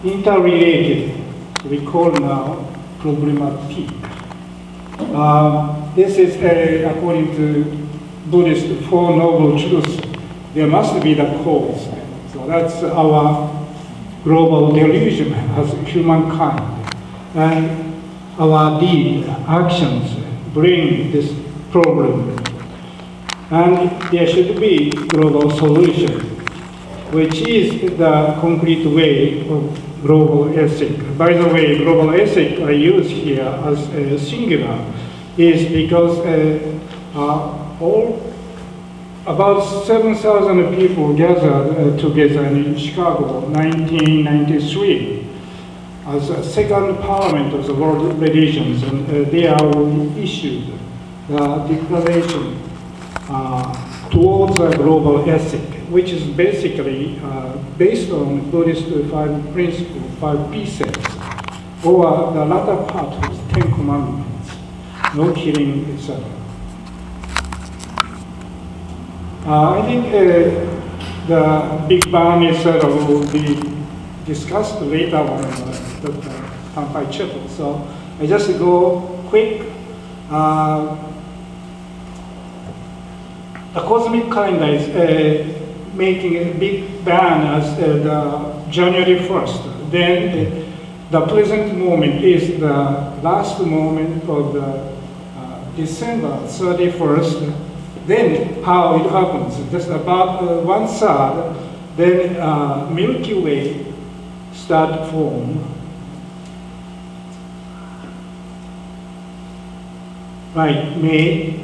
interrelated, we call now problematic. This is according to Buddhist Four Noble Truths. There must be the cause. So that's our global delusion as humankind. And our deed, actions, bring this problem. And there should be global solution, which is the concrete way of global ethic. By the way, global ethic I use here as a singular is because about 7,000 people gathered together in Chicago, 1993, as a second parliament of the world religions, and they are issued the declaration towards a global ethic, which is basically based on Buddhist five principles, five precepts, or the latter part is 10 commandments, no killing, etc. I think the Big Bang, etc., will be discussed later on the Kanpai Chapel. So I just go quick. The cosmic calendar is making a Big Bang as the January 1st. Then the present moment is the last moment of the December 31st. Then how it happens, just about 1/3, then Milky Way start form. Right, May,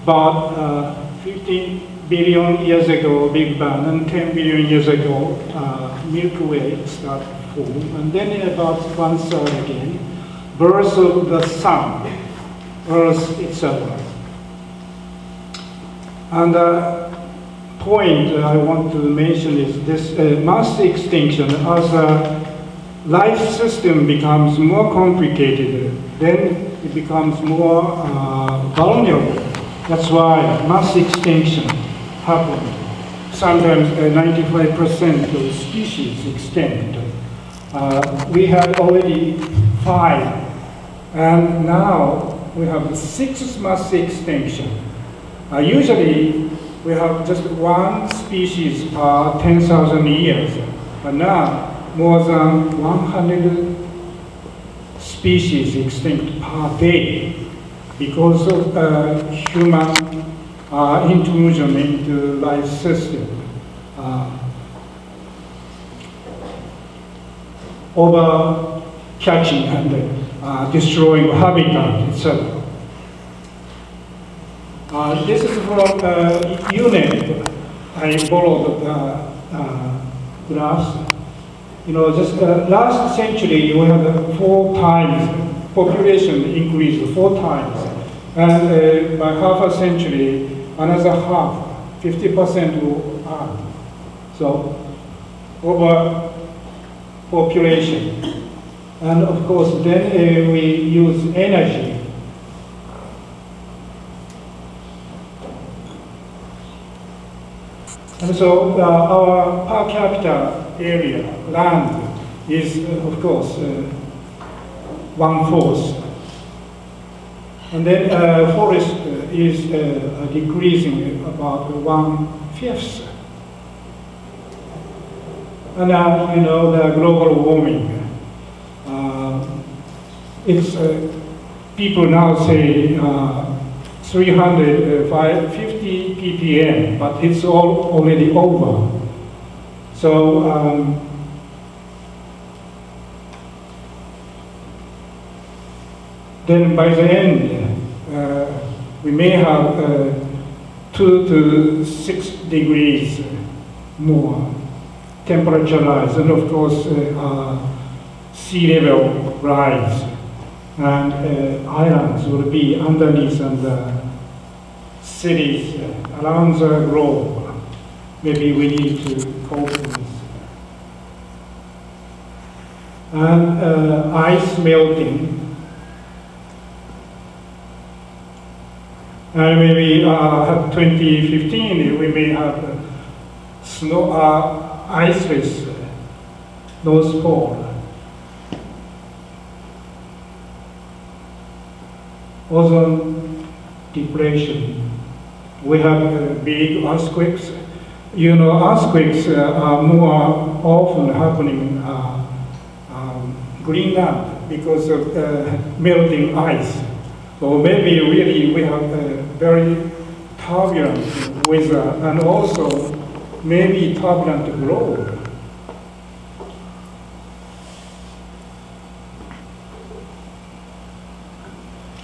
about 15 billion years ago, Big Bang, and 10 billion years ago, Milky Way start form. And then about 1/3 again, birth of the sun, Earth itself. And the point I want to mention is this mass extinction. As a life system becomes more complicated, then it becomes more vulnerable. That's why mass extinction happened. Sometimes 95% of species extinct. We had already 5, and now we have 6 mass extinction. Usually, we have just 1 species per 10,000 years, but now more than 100 species extinct per day because of human intrusion into life system, over catching and destroying habitat, etc. This is from UNEP. I borrowed the graphs. You know, just last century we had 4 times population increased 4 times, and by half a century another half, 50% will add. So over population, and of course then we use energy. And so our per capita area, land, is of course 1/4. And then forest is decreasing about 1/5. And now, you know, the global warming. It's people now say 350 ppm, but it's all already over. So then by the end, we may have 2 to 6 degrees more temperature rise, and of course sea level rise, and islands will be underneath, and cities around the globe. Maybe we need to cope with this. And ice melting. And maybe 2015 we may have snow, iceless North Pole. Ozone depletion. We have big earthquakes. You know, earthquakes are more often happening Greenland because of melting ice. So maybe really we have very turbulent weather and also maybe turbulent globe.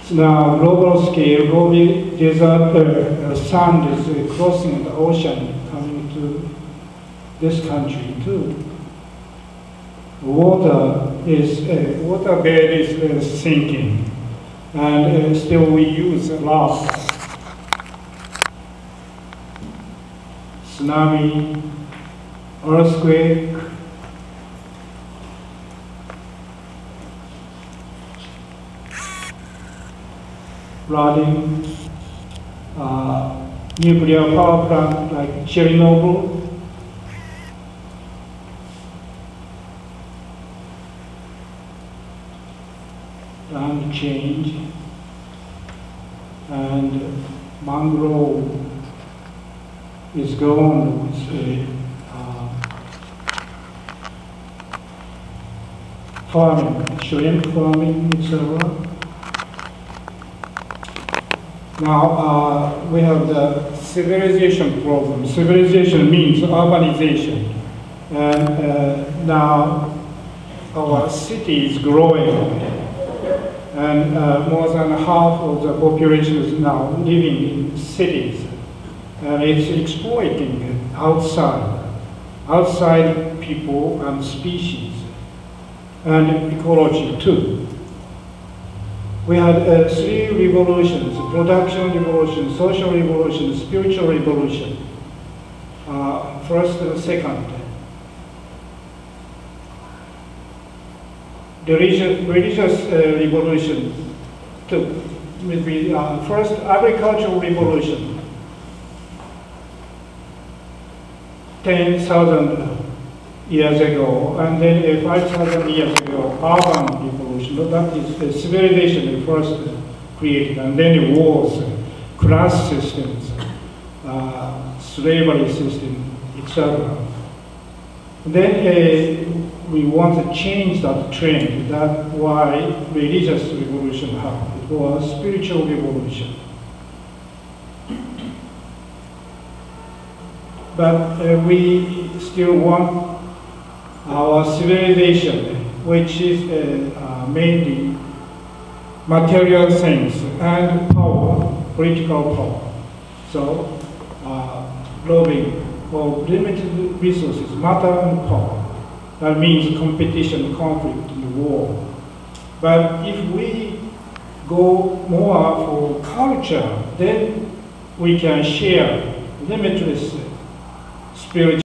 So now, global scale, global desert sand is crossing the ocean, coming to this country too. Water bed is sinking, and still we use a lot. Tsunami, earthquake, flooding, nuclear power plant like Chernobyl, land change, and mangrove is gone with farming, shrimp farming, etc. Now we have the civilization problem. Civilization means urbanization, and now our city is growing, and more than half of the population is now living in cities, and it's exploiting outside people and species, and ecology too. We had three revolutions: production revolution, social revolution, spiritual revolution. First and second. The religious revolution took with the first agricultural revolution, 10,000 years ago, and then 5,000 years ago, urban revolution. That is civilization first created, and then the wars, class systems, slavery system, etc. Then we want to change that trend. That's why religious revolution happened. It was spiritual revolution. But we still want our civilization, which is mainly material things and power, political power. So, loving for limited resources, matter and power. That means competition, conflict, and war. But if we go more for culture, then we can share limitless spiritual